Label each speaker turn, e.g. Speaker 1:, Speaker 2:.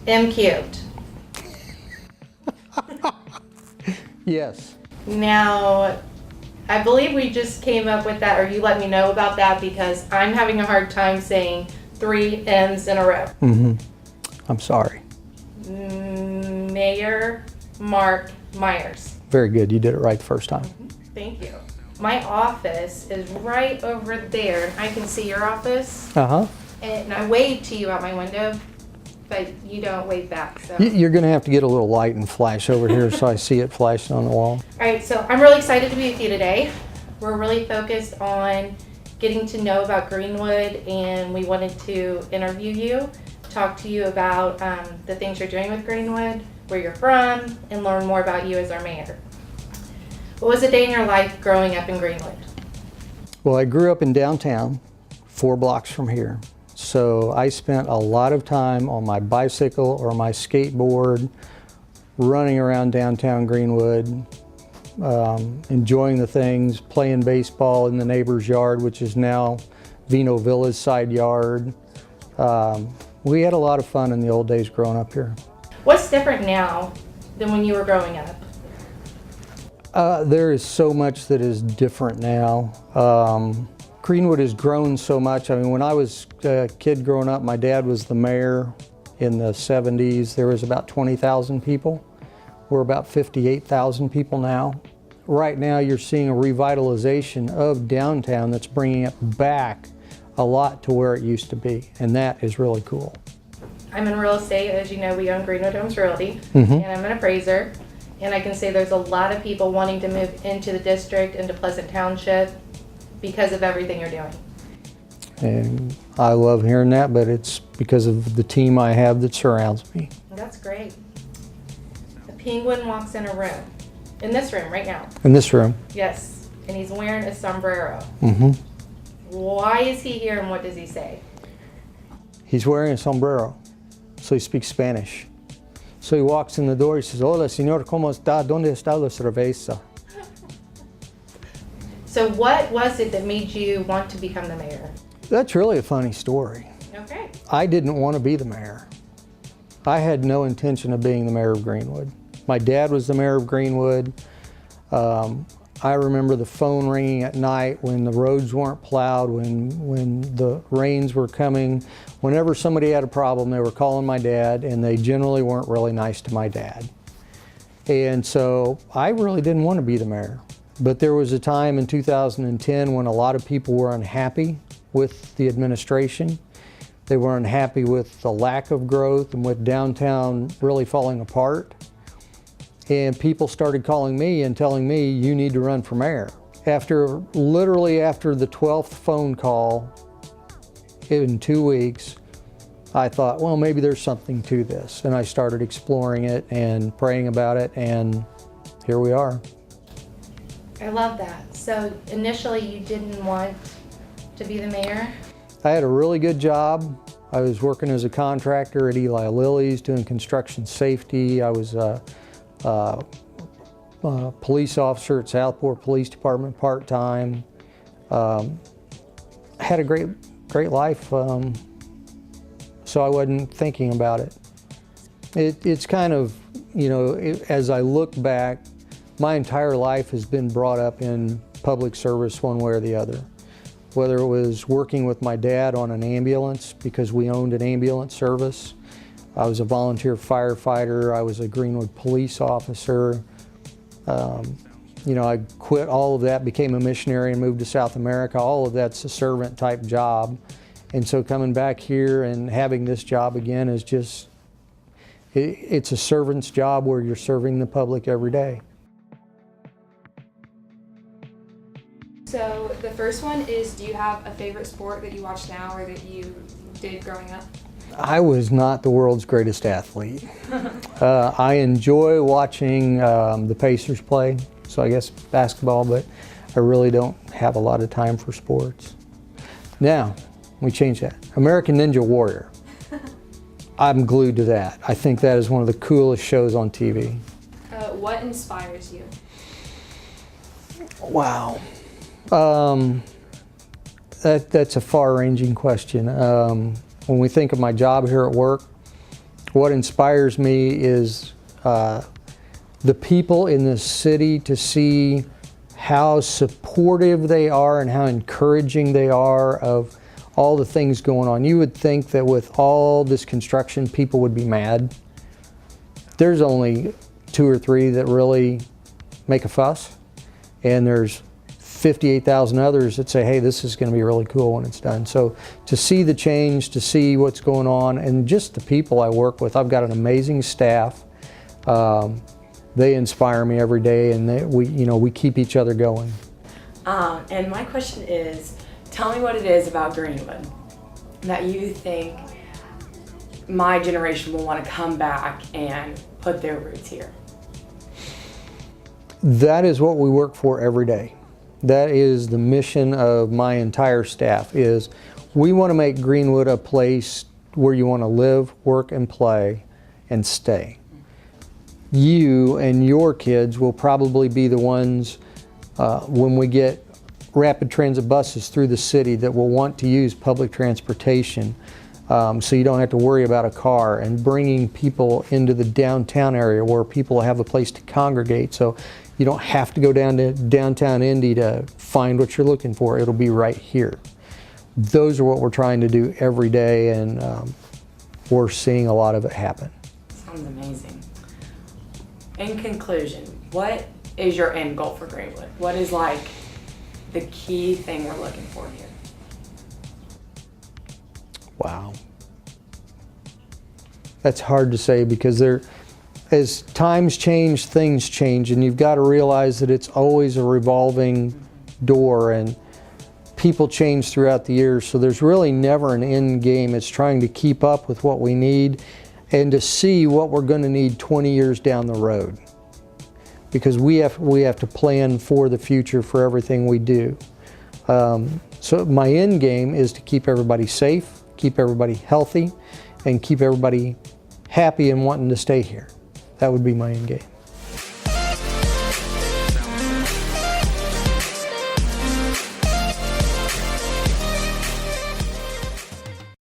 Speaker 1: M cubed.
Speaker 2: Yes.
Speaker 1: Now, I believe we just came up with that, or you let me know about that, because I'm having a hard time saying 3 M's in a row.
Speaker 2: I'm sorry.
Speaker 1: Mayor Mark Myers.
Speaker 2: Very good. You did it right the first time.
Speaker 1: Thank you. My office is right over there. I can see your office.
Speaker 2: Uh-huh.
Speaker 1: And I wave to you out my window, but you don't wave back. So.
Speaker 2: You're going to have to get a little light and flash over here so I see it flashing on the wall.
Speaker 1: All right, so I'm really excited to be with you today. We're really focused on getting to know about Greenwood, and we wanted to interview you, talk to you about the things you're doing with Greenwood, where you're from, and learn more about you as our mayor. What was a day in your life growing up in Greenwood?
Speaker 2: Well, I grew up in downtown, 4 blocks from here. So I spent a lot of time on my bicycle or my skateboard, running around downtown Greenwood, enjoying the things, playing baseball in the neighbor's yard, which is now Vino Villa's side yard. We had a lot of fun in the old days growing up here.
Speaker 1: What's different now than when you were growing up?
Speaker 2: There is so much that is different now. Greenwood has grown so much. I mean, when I was a kid growing up, my dad was the mayor in the 70s. There was about 20,000 people. We're about 58,000 people now. Right now, you're seeing a revitalization of downtown that's bringing it back a lot to where it used to be, and that is really cool.
Speaker 1: I'm in real estate. As you know, we own Greenwood Homes Realty, and I'm an appraiser. And I can say there's a lot of people wanting to move into the district, into Pleasant Township, because of everything you're doing.
Speaker 2: And I love hearing that, but it's because of the team I have that surrounds me.
Speaker 1: That's great. A penguin walks in a room, in this room right now.
Speaker 2: In this room.
Speaker 1: Yes, and he's wearing a sombrero. Why is he here, and what does he say?
Speaker 2: He's wearing a sombrero, so he speaks Spanish. So he walks in the door, he says, "Hola, señor, ¿cómo está? ¿Dónde está la cerveza?"
Speaker 1: So what was it that made you want to become the mayor?
Speaker 2: That's really a funny story.
Speaker 1: Okay.
Speaker 2: I didn't want to be the mayor. I had no intention of being the mayor of Greenwood. My dad was the mayor of Greenwood. I remember the phone ringing at night when the roads weren't plowed, when the rains were coming. Whenever somebody had a problem, they were calling my dad, and they generally weren't really nice to my dad. And so I really didn't want to be the mayor. But there was a time in 2010 when a lot of people were unhappy with the administration. They were unhappy with the lack of growth and with downtown really falling apart. And people started calling me and telling me, "You need to run for mayor." Literally after the 12th phone call in 2 weeks, I thought, well, maybe there's something to this. And I started exploring it and praying about it, and here we are.
Speaker 1: I love that. So initially you didn't want to be the mayor?
Speaker 2: I had a really good job. I was working as a contractor at Eli Lilly's doing construction safety. I was a police officer at Southport Police Department part-time. Had a great life, so I wasn't thinking about it. It's kind of, you know, as I look back, my entire life has been brought up in public service one way or the other. Whether it was working with my dad on an ambulance because we owned an ambulance service. I was a volunteer firefighter. I was a Greenwood police officer. You know, I quit all of that, became a missionary and moved to South America. All of that's a servant type job. And so coming back here and having this job again is just, it's a servant's job where you're serving the public every day.
Speaker 3: So the first one is, do you have a favorite sport that you watch now or that you did growing up?
Speaker 2: I was not the world's greatest athlete. I enjoy watching the Pacers play, so I guess basketball, but I really don't have a lot of time for sports. Now, we change that. American Ninja Warrior. I'm glued to that. I think that is one of the coolest shows on TV.
Speaker 3: What inspires you?
Speaker 2: Wow. That's a far-ranging question. When we think of my job here at work, What inspires me is the people in this city, to see how supportive they are and how encouraging they are of all the things going on. You would think that with all this construction, people would be mad. There's only 2 or 3 that really make a fuss, and there's 58,000 others that say, hey, this is going to be really cool when it's done. So to see the change, to see what's going on, and just the people I work with, I've got an amazing staff. They inspire me every day, and we keep each other going.
Speaker 4: And my question is, tell me what it is about Greenwood that you think my generation will want to come back and put their roots here.
Speaker 2: That is what we work for every day. That is the mission of my entire staff, is we want to make Greenwood a place where you want to live, work, and play, and stay. You and your kids will probably be the ones, when we get rapid transit buses through the city, that will want to use public transportation, so you don't have to worry about a car, and bringing people into the downtown area where people have a place to congregate, so you don't have to go down to downtown Indy to find what you're looking for. It'll be right here. Those are what we're trying to do every day, and we're seeing a lot of it happen.
Speaker 4: Sounds amazing. In conclusion, what is your end goal for Greenwood? What is like the key thing we're looking for here?
Speaker 2: Wow. That's hard to say, because as times change, things change, and you've got to realize that it's always a revolving door, and people change throughout the years, so there's really never an end game. It's trying to keep up with what we need and to see what we're going to need 20 years down the road, because we have to plan for the future for everything we do. So my end game is to keep everybody safe, keep everybody healthy, and keep everybody happy and wanting to stay here. That would be my end game.